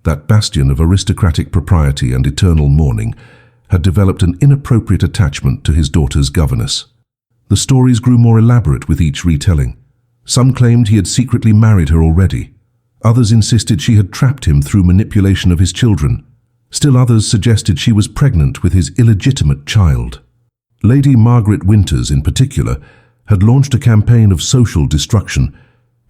that bastion of aristocratic propriety and eternal mourning, had developed an inappropriate attachment to his daughter's governess. The stories grew more elaborate with each retelling. Some claimed he had secretly married her already. Others insisted she had trapped him through manipulation of his children. Still others suggested she was pregnant with his illegitimate child. Lady Margaret Winters, in particular, had launched a campaign of social destruction,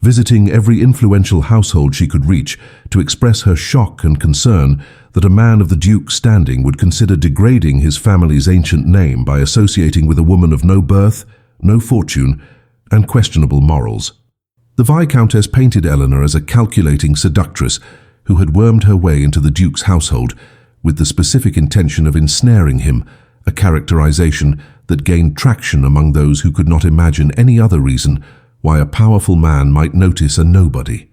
visiting every influential household she could reach to express her shock and concern that a man of the Duke's standing would consider degrading his family's ancient name by associating with a woman of no birth, no fortune, and questionable morals. The Viscountess painted Eleanor as a calculating seductress who had wormed her way into the Duke's household with the specific intention of ensnaring him, a characterization that gained traction among those who could not imagine any other reason why a powerful man might notice a nobody.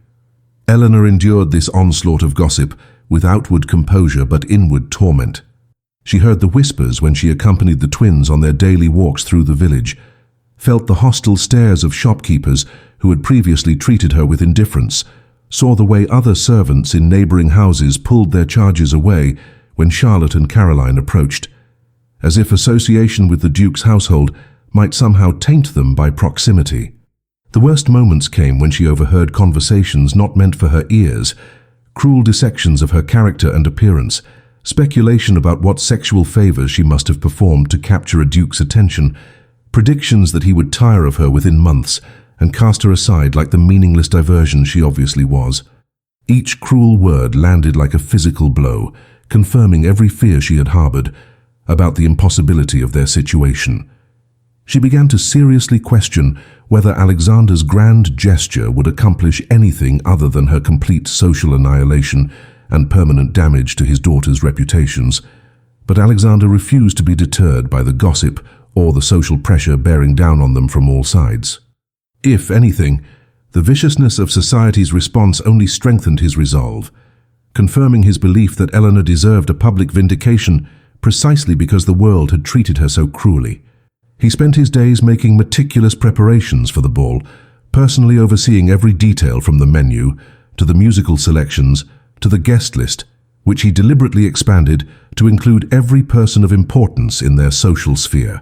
Eleanor endured this onslaught of gossip with outward composure but inward torment. She heard the whispers when she accompanied the twins on their daily walks through the village, felt the hostile stares of shopkeepers who had previously treated her with indifference, saw the way other servants in neighboring houses pulled their charges away when Charlotte and Caroline approached, as if association with the Duke's household might somehow taint them by proximity. The worst moments came when she overheard conversations not meant for her ears, cruel dissections of her character and appearance, speculation about what sexual favors she must have performed to capture a Duke's attention, predictions that he would tire of her within months and cast her aside like the meaningless diversion she obviously was. Each cruel word landed like a physical blow, confirming every fear she had harbored about the impossibility of their situation. She began to seriously question whether Alexander's grand gesture would accomplish anything other than her complete social annihilation and permanent damage to his daughter's reputations. But Alexander refused to be deterred by the gossip or the social pressure bearing down on them from all sides. If anything, the viciousness of society's response only strengthened his resolve, confirming his belief that Eleanor deserved a public vindication precisely because the world had treated her so cruelly. He spent his days making meticulous preparations for the ball, personally overseeing every detail from the menu, to the musical selections, to the guest list, which he deliberately expanded to include every person of importance in their social sphere.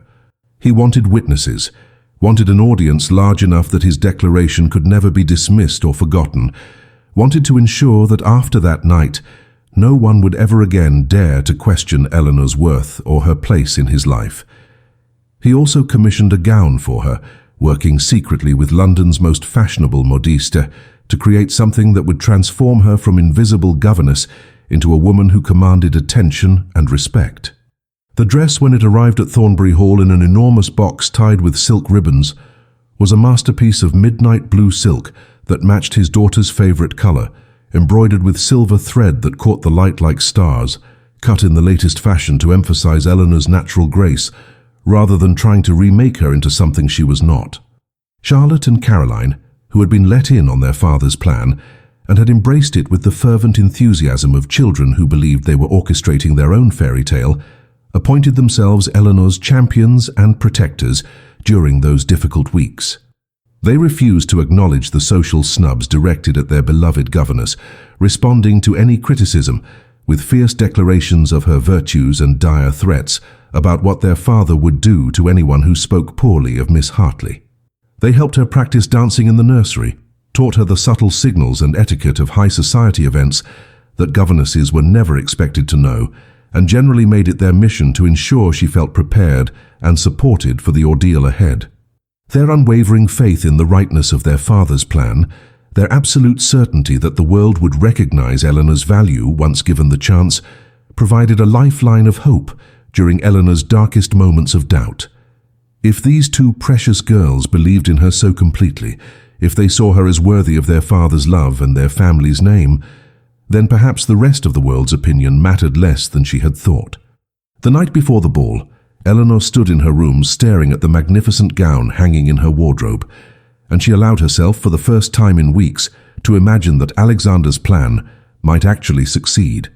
He wanted witnesses, wanted an audience large enough that his declaration could never be dismissed or forgotten, wanted to ensure that after that night, no one would ever again dare to question Eleanor's worth or her place in his life. He also commissioned a gown for her, working secretly with London's most fashionable modiste to create something that would transform her from invisible governess into a woman who commanded attention and respect. The dress, when it arrived at Thornbury Hall in an enormous box tied with silk ribbons, was a masterpiece of midnight blue silk that matched his daughter's favorite color, embroidered with silver thread that caught the light like stars, cut in the latest fashion to emphasize Eleanor's natural grace, rather than trying to remake her into something she was not. Charlotte and Caroline, who had been let in on their father's plan and had embraced it with the fervent enthusiasm of children who believed they were orchestrating their own fairy tale, appointed themselves Eleanor's champions and protectors during those difficult weeks. They refused to acknowledge the social snubs directed at their beloved governess, responding to any criticism with fierce declarations of her virtues and dire threats about what their father would do to anyone who spoke poorly of Miss Hartley. They helped her practice dancing in the nursery, taught her the subtle signals and etiquette of high society events that governesses were never expected to know, and generally made it their mission to ensure she felt prepared and supported for the ordeal ahead. Their unwavering faith in the rightness of their father's plan, their absolute certainty that the world would recognize Eleanor's value once given the chance, provided a lifeline of hope during Eleanor's darkest moments of doubt. If these two precious girls believed in her so completely, if they saw her as worthy of their father's love and their family's name, then perhaps the rest of the world's opinion mattered less than she had thought. The night before the ball, Eleanor stood in her room staring at the magnificent gown hanging in her wardrobe, and she allowed herself for the first time in weeks to imagine that Alexander's plan might actually succeed.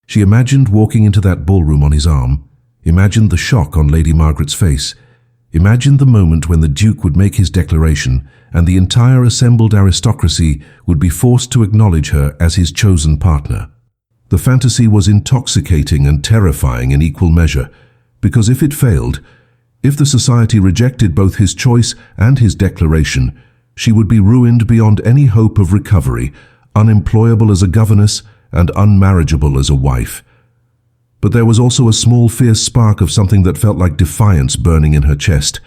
She imagined walking into that ballroom on his arm, imagined the shock on Lady Margaret's face, imagined the moment when the Duke would make his declaration and the entire assembled aristocracy would be forced to acknowledge her as his chosen partner. The fantasy was intoxicating and terrifying in equal measure, because if it failed, if the society rejected both his choice and his declaration, she would be ruined beyond any hope of recovery, unemployable as a governess and unmarriageable as a wife. But there was also a small fierce spark of something that felt like defiance burning in her chest,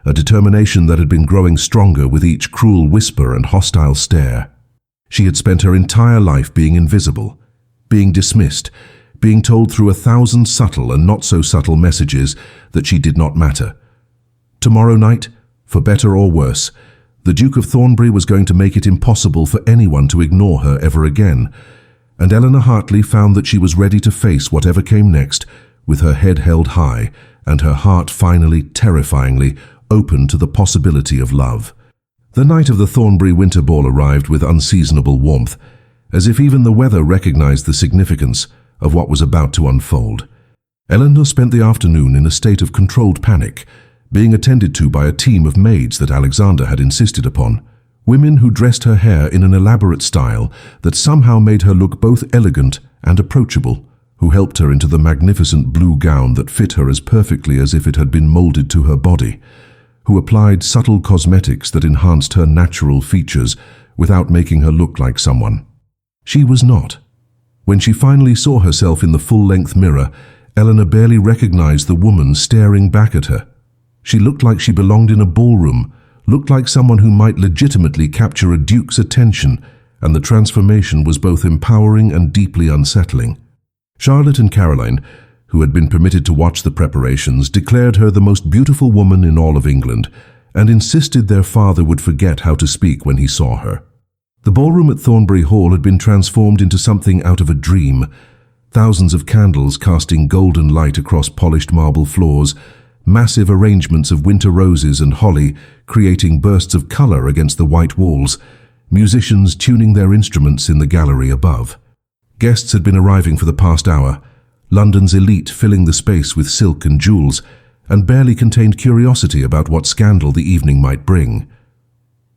a determination that had been growing stronger with each cruel whisper and hostile stare. She had spent her entire life being invisible, being dismissed, being told through 1,000 subtle and not-so-subtle messages that she did not matter. Tomorrow night, for better or worse, the Duke of Thornbury was going to make it impossible for anyone to ignore her ever again, and Eleanor Hartley found that she was ready to face whatever came next, with her head held high and her heart finally, terrifyingly, open to the possibility of love. The night of the Thornbury Winter Ball arrived with unseasonable warmth, as if even the weather recognized the significance of what was about to unfold. Eleanor spent the afternoon in a state of controlled panic, being attended to by a team of maids that Alexander had insisted upon, women who dressed her hair in an elaborate style that somehow made her look both elegant and approachable, who helped her into the magnificent blue gown that fit her as perfectly as if it had been molded to her body, who applied subtle cosmetics that enhanced her natural features without making her look like someone she was not. When she finally saw herself in the full-length mirror, Eleanor barely recognized the woman staring back at her. She looked like she belonged in a ballroom, looked like someone who might legitimately capture a duke's attention, and the transformation was both empowering and deeply unsettling. Charlotte and Caroline, who had been permitted to watch the preparations, declared her the most beautiful woman in all of England, and insisted their father would forget how to speak when he saw her. The ballroom at Thornbury Hall had been transformed into something out of a dream, thousands of candles casting golden light across polished marble floors, massive arrangements of winter roses and holly creating bursts of color against the white walls, musicians tuning their instruments in the gallery above. Guests had been arriving for the past hour, London's elite filling the space with silk and jewels, and barely contained curiosity about what scandal the evening might bring.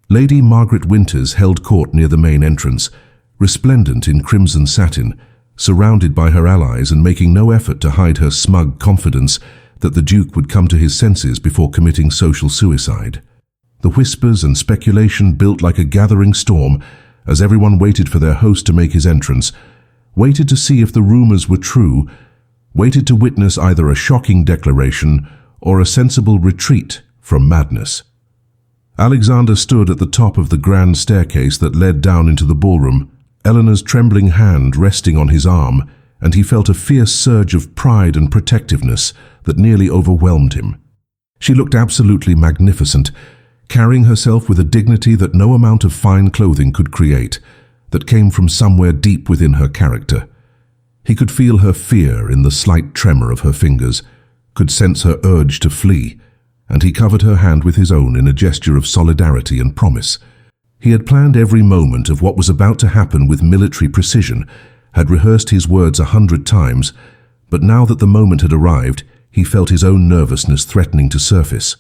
Lady Margaret Winters held court near the main entrance, resplendent in crimson satin, surrounded by her allies and making no effort to hide her smug confidence that the Duke would come to his senses before committing social suicide. The whispers and speculation built like a gathering storm as everyone waited for their host to make his entrance, waited to see if the rumors were true, waited to witness either a shocking declaration or a sensible retreat from madness. Alexander stood at the top of the grand staircase that led down into the ballroom, Eleanor's trembling hand resting on his arm, and he felt a fierce surge of pride and protectiveness that nearly overwhelmed him. She looked absolutely magnificent, carrying herself with a dignity that no amount of fine clothing could create, that came from somewhere deep within her character. He could feel her fear in the slight tremor of her fingers, could sense her urge to flee, and he covered her hand with his own in a gesture of solidarity and promise. He had planned every moment of what was about to happen with military precision, had rehearsed his words 100 times, but now that the moment had arrived, he felt his own nervousness threatening to surface.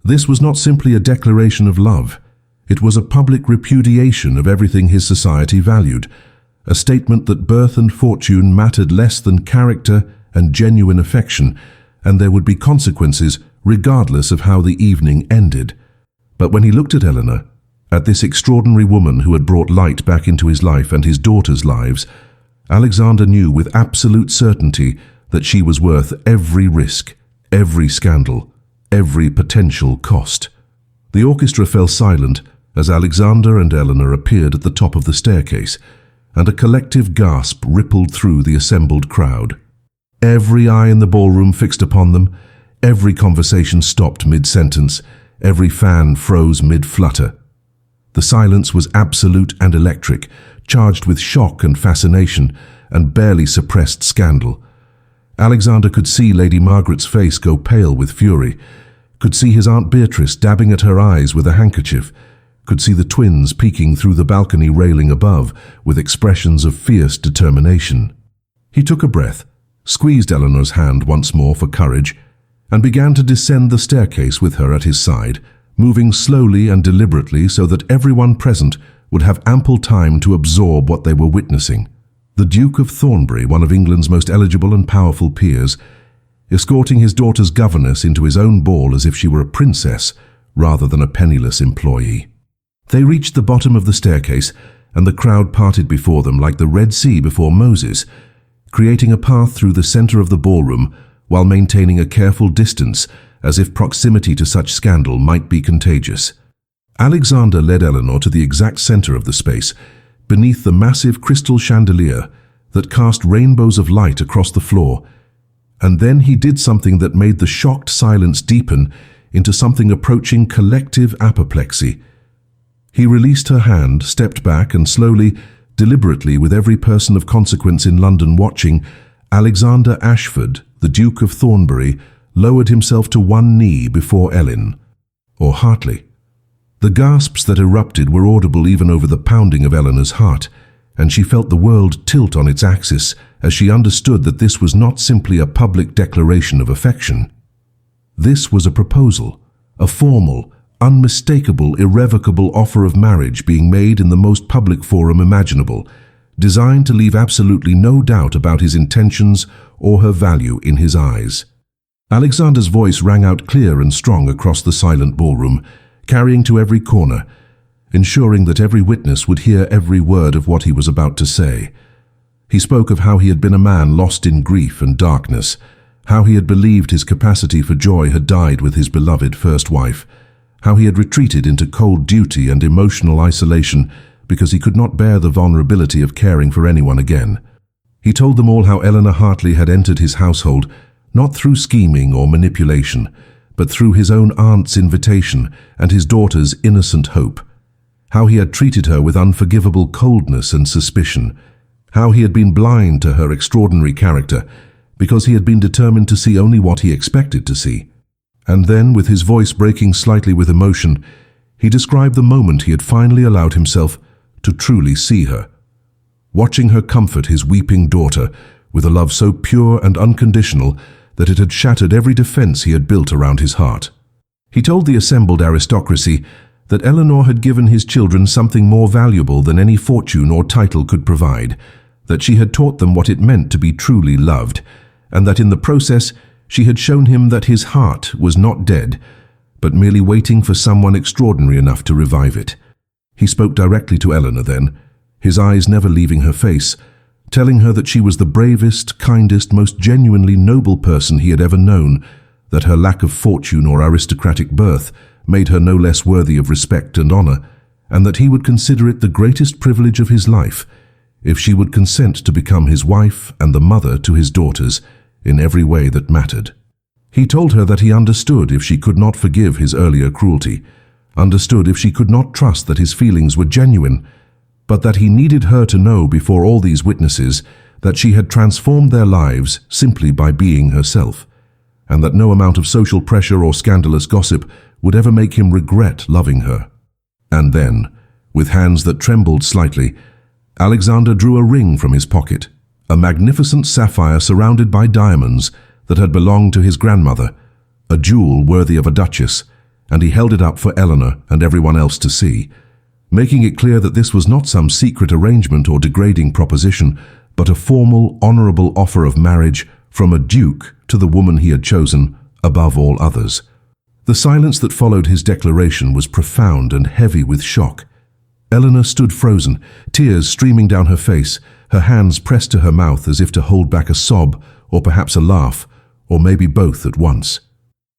This was not simply a declaration of love. It was a public repudiation of everything his society valued, a statement that birth and fortune mattered less than character and genuine affection, and there would be consequences regardless of how the evening ended. But when he looked at Eleanor, at this extraordinary woman who had brought light back into his life and his daughters' lives, Alexander knew with absolute certainty that she was worth every risk, every scandal, every potential cost. The orchestra fell silent as Alexander and Eleanor appeared at the top of the staircase, and a collective gasp rippled through the assembled crowd. Every eye in the ballroom fixed upon them, every conversation stopped mid-sentence, every fan froze mid-flutter. The silence was absolute and electric, charged with shock and fascination, and barely suppressed scandal. Alexander could see Lady Margaret's face go pale with fury, could see his Aunt Beatrice dabbing at her eyes with a handkerchief, could see the twins peeking through the balcony railing above with expressions of fierce determination. He took a breath, squeezed Eleanor's hand once more for courage, and began to descend the staircase with her at his side, moving slowly and deliberately so that everyone present would have ample time to absorb what they were witnessing. The Duke of Thornbury, one of England's most eligible and powerful peers, escorting his daughter's governess into his own ball as if she were a princess rather than a penniless employee. They reached the bottom of the staircase, and the crowd parted before them like the Red Sea before Moses. creating a path through the center of the ballroom while maintaining a careful distance, as if proximity to such scandal might be contagious. Alexander led Eleanor to the exact center of the space, beneath the massive crystal chandelier that cast rainbows of light across the floor. And then he did something that made the shocked silence deepen into something approaching collective apoplexy. He released her hand, stepped back, and slowly, deliberately, with every person of consequence in London watching, Alexander Ashford, the Duke of Thornbury, lowered himself to one knee before Ellen, or Hartley. The gasps that erupted were audible even over the pounding of Eleanor's heart, and she felt the world tilt on its axis as she understood that this was not simply a public declaration of affection. This was a proposal, a formal, unmistakable, irrevocable offer of marriage being made in the most public forum imaginable, designed to leave absolutely no doubt about his intentions or her value in his eyes. Alexander's voice rang out clear and strong across the silent ballroom, carrying to every corner, ensuring that every witness would hear every word of what he was about to say. He spoke of how he had been a man lost in grief and darkness, how he had believed his capacity for joy had died with his beloved first wife, how he had retreated into cold duty and emotional isolation because he could not bear the vulnerability of caring for anyone again. He told them all how Eleanor Hartley had entered his household, not through scheming or manipulation, but through his own aunt's invitation and his daughter's innocent hope. How he had treated her with unforgivable coldness and suspicion. How he had been blind to her extraordinary character because he had been determined to see only what he expected to see. And then, with his voice breaking slightly with emotion, he described the moment he had finally allowed himself to truly see her. Watching her comfort his weeping daughter with a love so pure and unconditional that it had shattered every defense he had built around his heart. He told the assembled aristocracy that Eleanor had given his children something more valuable than any fortune or title could provide, that she had taught them what it meant to be truly loved, and that in the process she had shown him that his heart was not dead, but merely waiting for someone extraordinary enough to revive it. He spoke directly to Eleanor then, his eyes never leaving her face, telling her that she was the bravest, kindest, most genuinely noble person he had ever known, that her lack of fortune or aristocratic birth made her no less worthy of respect and honor, and that he would consider it the greatest privilege of his life if she would consent to become his wife and the mother to his daughters in every way that mattered. He told her that he understood if she could not forgive his earlier cruelty, understood if she could not trust that his feelings were genuine, but that he needed her to know before all these witnesses that she had transformed their lives simply by being herself, and that no amount of social pressure or scandalous gossip would ever make him regret loving her. And then, with hands that trembled slightly, Alexander drew a ring from his pocket, a magnificent sapphire surrounded by diamonds that had belonged to his grandmother, a jewel worthy of a duchess, and he held it up for Eleanor and everyone else to see, making it clear that this was not some secret arrangement or degrading proposition, but a formal, honorable offer of marriage from a duke to the woman he had chosen above all others. The silence that followed his declaration was profound and heavy with shock. Eleanor stood frozen, tears streaming down her face, her hands pressed to her mouth as if to hold back a sob, or perhaps a laugh, or maybe both at once.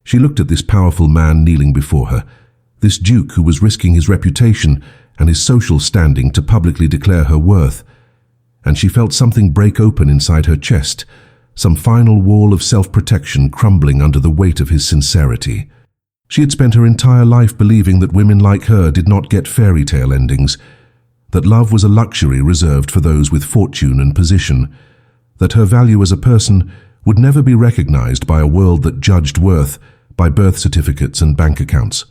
She looked at this powerful man kneeling before her, this duke who was risking his reputation and his social standing to publicly declare her worth, and she felt something break open inside her chest, some final wall of self-protection crumbling under the weight of his sincerity. She had spent her entire life believing that women like her did not get fairy tale endings, that love was a luxury reserved for those with fortune and position, that her value as a person would never be recognized by a world that judged worth by birth certificates and bank accounts.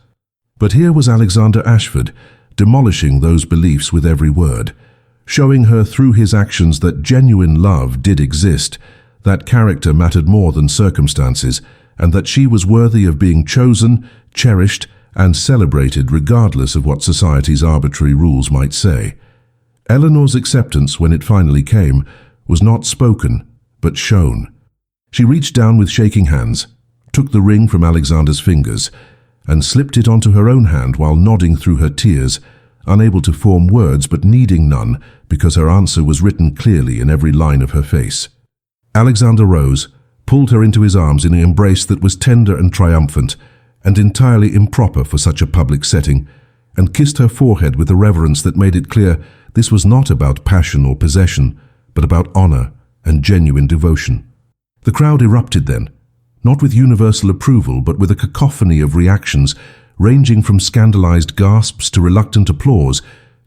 But here was Alexander Ashford, demolishing those beliefs with every word, showing her through his actions that genuine love did exist, that character mattered more than circumstances, and that she was worthy of being chosen, cherished, and celebrated regardless of what society's arbitrary rules might say. Eleanor's acceptance, when it finally came, was not spoken, but shown. She reached down with shaking hands, took the ring from Alexander's fingers, and slipped it onto her own hand while nodding through her tears, unable to form words but needing none because her answer was written clearly in every line of her face. Alexander rose, pulled her into his arms in an embrace that was tender and triumphant, and entirely improper for such a public setting, and kissed her forehead with a reverence that made it clear this was not about passion or possession, but about honor and genuine devotion. The crowd erupted then, not with universal approval, but with a cacophony of reactions ranging from scandalized gasps to reluctant applause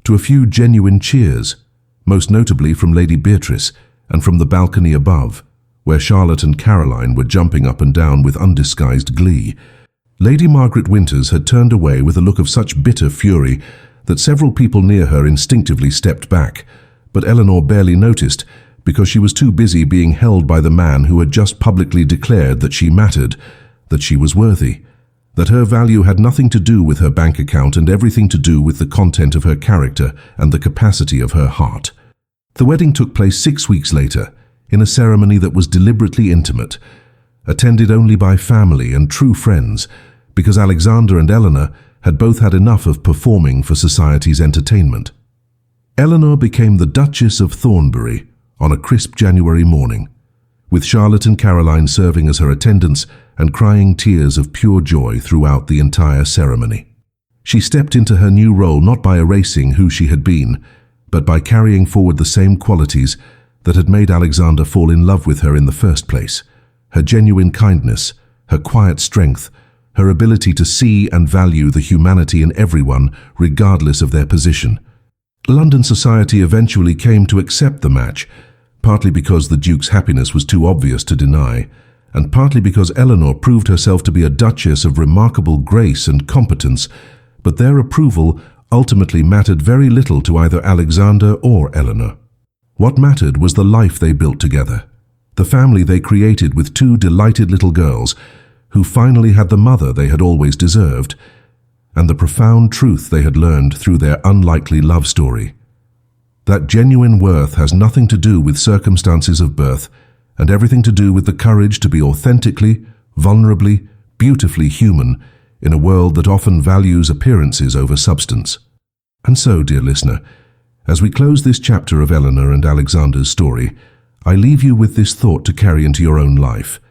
to a few genuine cheers, most notably from Lady Beatrice and from the balcony above, where Charlotte and Caroline were jumping up and down with undisguised glee. Lady Margaret Winters had turned away with a look of such bitter fury that several people near her instinctively stepped back, but Eleanor barely noticed because she was too busy being held by the man who had just publicly declared that she mattered, that she was worthy, that her value had nothing to do with her bank account and everything to do with the content of her character and the capacity of her heart. The wedding took place 6 weeks later, in a ceremony that was deliberately intimate, attended only by family and true friends, because Alexander and Eleanor had both had enough of performing for society's entertainment. Eleanor became the Duchess of Thornbury on a crisp January morning, with Charlotte and Caroline serving as her attendants and crying tears of pure joy throughout the entire ceremony. She stepped into her new role not by erasing who she had been, but by carrying forward the same qualities that had made Alexander fall in love with her in the first place: her genuine kindness, her quiet strength, her ability to see and value the humanity in everyone regardless of their position. London society eventually came to accept the match, partly because the Duke's happiness was too obvious to deny, and partly because Eleanor proved herself to be a duchess of remarkable grace and competence, but their approval ultimately mattered very little to either Alexander or Eleanor. What mattered was the life they built together, the family they created with 2 delighted little girls who finally had the mother they had always deserved, and the profound truth they had learned through their unlikely love story. That genuine worth has nothing to do with circumstances of birth and everything to do with the courage to be authentically, vulnerably, beautifully human in a world that often values appearances over substance. And so, dear listener, as we close this chapter of Eleanor and Alexander's story, I leave you with this thought to carry into your own life.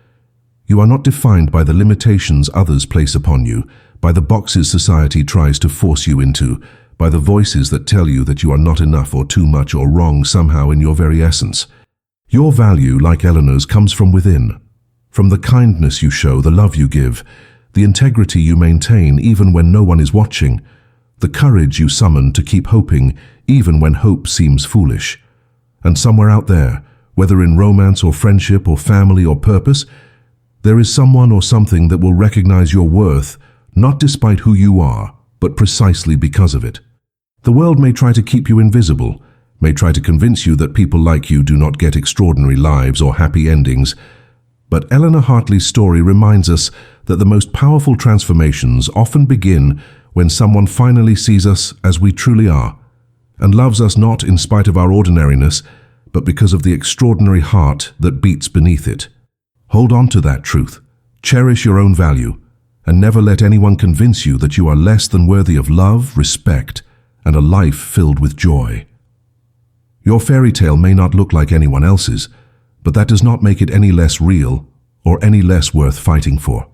You are not defined by the limitations others place upon you, by the boxes society tries to force you into, by the voices that tell you that you are not enough or too much or wrong somehow in your very essence. Your value, like Eleanor's, comes from within, from the kindness you show, the love you give, the integrity you maintain even when no one is watching, the courage you summon to keep hoping even when hope seems foolish. And somewhere out there, whether in romance or friendship or family or purpose, there is someone or something that will recognize your worth, not despite who you are, but precisely because of it. The world may try to keep you invisible, may try to convince you that people like you do not get extraordinary lives or happy endings, but Eleanor Hartley's story reminds us that the most powerful transformations often begin when someone finally sees us as we truly are, and loves us not in spite of our ordinariness, but because of the extraordinary heart that beats beneath it. Hold on to that truth, cherish your own value, and never let anyone convince you that you are less than worthy of love, respect, and a life filled with joy. Your fairy tale may not look like anyone else's, but that does not make it any less real or any less worth fighting for.